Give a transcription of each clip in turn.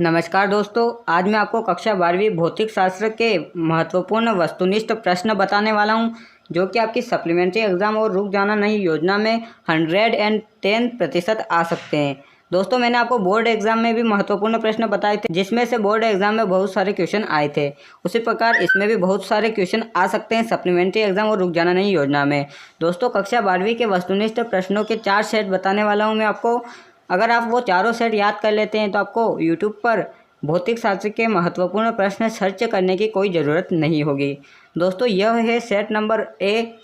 नमस्कार दोस्तों, आज मैं आपको कक्षा 12वीं भौतिक शास्त्र के महत्वपूर्ण वस्तुनिष्ठ प्रश्न बताने वाला हूं, जो कि आपकी सप्लीमेंट्री एग्जाम और रुक जाना नहीं योजना में 110% आ सकते हैं। दोस्तों, मैंने आपको बोर्ड एग्जाम में भी महत्वपूर्ण प्रश्न बताए थे, जिसमें से बोर्ड एग्जाम में बहुत सारे क्वेश्चन आए थे। उसी प्रकार इसमें भी बहुत सारे क्वेश्चन आ सकते हैं सप्लीमेंट्री एग्जाम और रुक जाना नहीं योजना में। दोस्तों, कक्षा 12वीं के वस्तुनिष्ठ प्रश्नों के 4 सेट बताने वाला हूँ मैं आपको। अगर आप वो चारों सेट याद कर लेते हैं तो आपको यूट्यूब पर भौतिक शास्त्र के महत्वपूर्ण प्रश्न सर्च करने की कोई ज़रूरत नहीं होगी। दोस्तों, यह है सेट नंबर ए।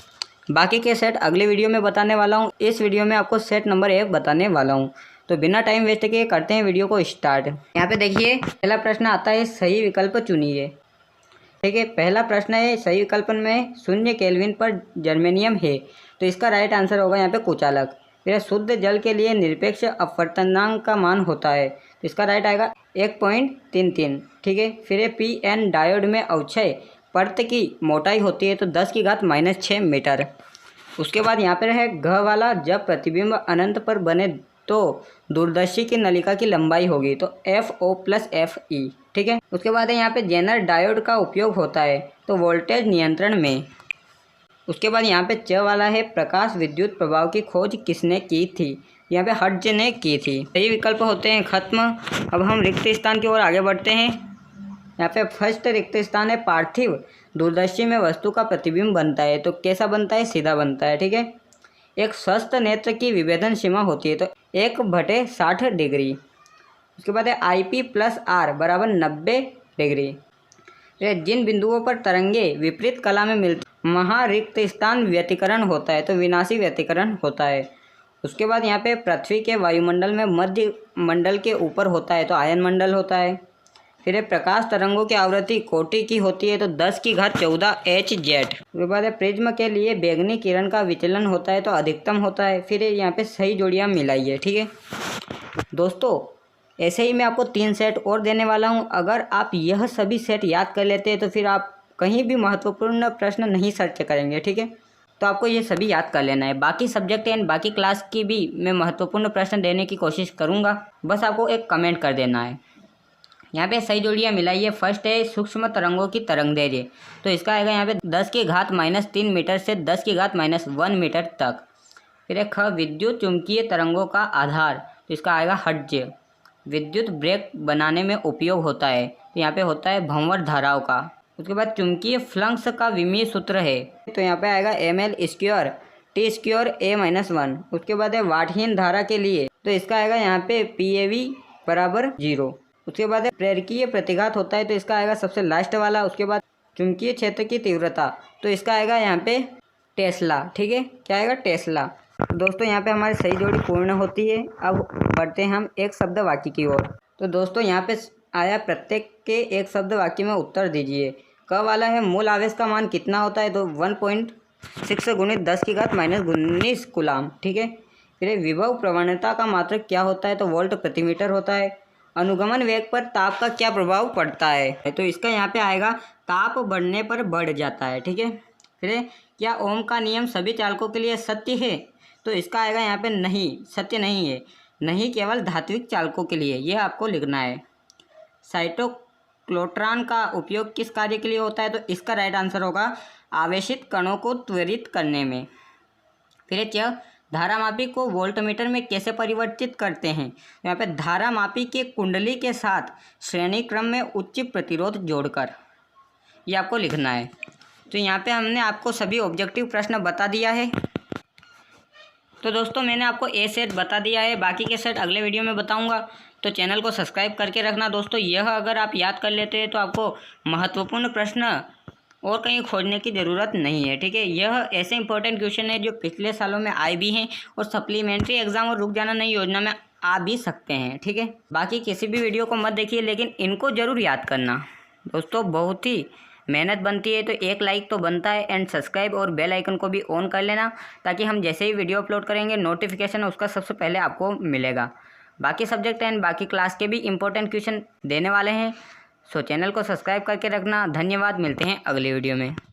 बाकी के सेट अगले वीडियो में बताने वाला हूँ। इस वीडियो में आपको सेट नंबर 1 बताने वाला हूँ। तो बिना टाइम वेस्ट किए करते हैं वीडियो को स्टार्ट। यहाँ पे देखिए, पहला प्रश्न आता है, सही विकल्प चुनिए। ठीक है, पहला प्रश्न है, सही विकल्प में 0 केल्विन पर जर्मेनियम है, तो इसका राइट आंसर होगा यहाँ पे कुचालक। फिर शुद्ध जल के लिए निरपेक्ष अपवर्तनांक का मान होता है, तो इसका राइट आएगा 1.33। ठीक है, फिर पी एन डायोड में अवक्षय पर्त की मोटाई होती है, तो 10⁻⁻6 मीटर। उसके बाद यहाँ पर है घ वाला, जब प्रतिबिंब अनंत पर बने तो दूरदर्शी की नलिका की लंबाई होगी, तो FO+FE। ठीक है, उसके बाद है यहाँ पे जेनर डायोड का उपयोग होता है, तो वोल्टेज नियंत्रण में। उसके बाद यहाँ पे च वाला है, प्रकाश विद्युत प्रभाव की खोज किसने की थी? यहाँ पे हर्ट्ज ने की थी। सही विकल्प होते हैं खत्म। अब हम रिक्त स्थान की ओर आगे बढ़ते हैं। यहाँ पे फर्स्ट रिक्त स्थान है, पार्थिव दूरदर्शी में वस्तु का प्रतिबिंब बनता है, तो कैसा बनता है? सीधा बनता है। ठीक है, एक स्वस्थ नेत्र की विभेदन सीमा होती है, तो 1/60 डिग्री। उसके बाद है IP+R बराबर 90 डिग्री। जिन बिंदुओं पर तरंगे विपरीत कला में मिलती वहाँ रिक्त स्थान व्यतिकरण होता है, तो विनाशी व्यतिकरण होता है। उसके बाद यहाँ पे पृथ्वी के वायुमंडल में मध्य मंडल के ऊपर होता है, तो आयन मंडल होता है। फिर प्रकाश तरंगों की आवृत्ति कोटि की होती है, तो 10⁻14 Hz। उसके बाद प्रिज्म के लिए बैंगनी किरण का विचलन होता है, तो अधिकतम होता है। फिर यहाँ पे सही जोड़ियाँ मिलाइए। ठीक है दोस्तों, ऐसे ही मैं आपको 3 सेट और देने वाला हूँ। अगर आप यह सभी सेट याद कर लेते हैं तो फिर आप कहीं भी महत्वपूर्ण प्रश्न नहीं सर्च करेंगे। ठीक है, तो आपको ये सभी याद कर लेना है। बाकी सब्जेक्ट एंड बाकी क्लास की भी मैं महत्वपूर्ण प्रश्न देने की कोशिश करूँगा, बस आपको एक कमेंट कर देना है। यहाँ पे सही जोड़ियाँ मिलाइए। फर्स्ट है सूक्ष्म तरंगों की तरंगदैर्घ्य, तो इसका आएगा यहाँ पे 10⁻³ मीटर से 10⁻⁻1 मीटर तक। फिर ख विद्युत चुंबकीय तरंगों का आधार, तो इसका आएगा हर्ट्ज। विद्युत ब्रेक बनाने में उपयोग होता है, तो यहाँ पे होता है भंवर धाराओं का। उसके बाद चुंबकीय फ्लक्स का विमीय सूत्र है, तो यहाँ पे आएगा ml² T² A-1। उसके बाद है वाटहीन धारा के लिए, तो इसका आएगा यहाँ पे PAV बराबर 0। उसके बाद है प्रेरकीय प्रतिघात होता है, तो इसका आएगा सबसे लास्ट वाला। उसके बाद चुंबकीय क्षेत्र की तीव्रता, तो इसका आएगा यहाँ पे टेस्ला। ठीक है, क्या आएगा? टेस्ला। दोस्तों, यहाँ पे हमारी सही जोड़ी पूर्ण होती है। अब बढ़ते हैं हम एक शब्द वाक्य की ओर। तो दोस्तों, यहाँ पे आया, प्रत्येक के एक शब्द वाक्य में उत्तर दीजिए। क वाला है, मूल आवेश का मान कितना होता है? तो 1.6 × 10⁻−19 कूलाम। ठीक है, फिर विभव प्रवणता का मात्रक क्या होता है? तो वोल्ट प्रति मीटर होता है। अनुगमन वेग पर ताप का क्या प्रभाव पड़ता है? तो इसका यहाँ पे आएगा, ताप बढ़ने पर बढ़ जाता है। ठीक है, फिर क्या ओम का नियम सभी चालकों के लिए सत्य है? तो इसका आएगा यहाँ पे नहीं, सत्य नहीं है, नहीं केवल धात्विक चालकों के लिए, यह आपको लिखना है। साइटोक्लोट्रॉन का उपयोग किस कार्य के लिए होता है? तो इसका राइट आंसर होगा आवेशित कणों को त्वरित करने में। फिर च धारामापी को वोल्टमीटर में कैसे परिवर्तित करते हैं? यहाँ पे धारामापी के कुंडली के साथ श्रेणी क्रम में उच्च प्रतिरोध जोड़कर, ये आपको लिखना है। तो यहाँ पे हमने आपको सभी ऑब्जेक्टिव प्रश्न बता दिया है। तो दोस्तों, मैंने आपको ए सेट बता दिया है, बाकी के सेट अगले वीडियो में बताऊंगा, तो चैनल को सब्सक्राइब करके रखना। दोस्तों, यह अगर आप याद कर लेते हैं तो आपको महत्वपूर्ण प्रश्न और कहीं खोजने की ज़रूरत नहीं है। ठीक है, यह ऐसे इंपॉर्टेंट क्वेश्चन है जो पिछले सालों में आए भी हैं और सप्लीमेंट्री एग्जाम और रुक जाना नहीं योजना में आ भी सकते हैं। ठीक है, बाकी किसी भी वीडियो को मत देखिए, लेकिन इनको ज़रूर याद करना। दोस्तों, बहुत ही मेहनत बनती है, तो एक लाइक तो बनता है, एंड सब्सक्राइब और बेल आइकन को भी ऑन कर लेना, ताकि हम जैसे ही वीडियो अपलोड करेंगे नोटिफिकेशन उसका सबसे पहले आपको मिलेगा। बाकी सब्जेक्ट एंड बाकी क्लास के भी इंपॉर्टेंट क्वेश्चन देने वाले हैं, सो चैनल को सब्सक्राइब करके रखना। धन्यवाद, मिलते हैं अगले वीडियो में।